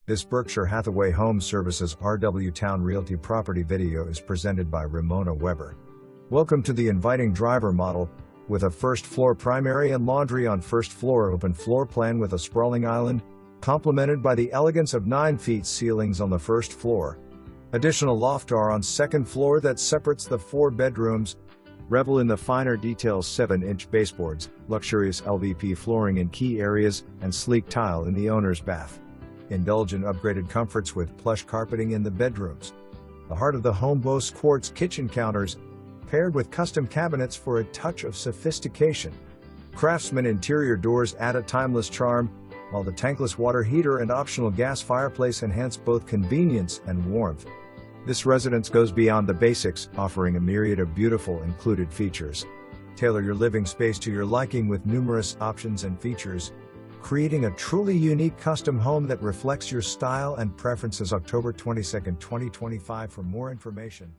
This Berkshire Hathaway Home Services RW Towne Realty property video is presented by Ramona Weber. Welcome to the inviting driver model, with a first floor primary and laundry on first floor, open floor plan with a sprawling island, complemented by the elegance of 9 feet ceilings on the first floor. Additional loft are on second floor that separates the 4 bedrooms. Revel in the finer details, 7-inch baseboards, luxurious LVP flooring in key areas, and sleek tile in the owner's bath. Indulge in upgraded comforts with plush carpeting in the bedrooms. The heart of the home boasts quartz kitchen counters, paired with custom cabinets for a touch of sophistication. Craftsman interior doors add a timeless charm, while the tankless water heater and optional gas fireplace enhance both convenience and warmth. This residence goes beyond the basics, offering a myriad of beautiful included features. Tailor your living space to your liking with numerous options and features, creating a truly unique custom home that reflects your style and preferences. October 22, 2025. For more information,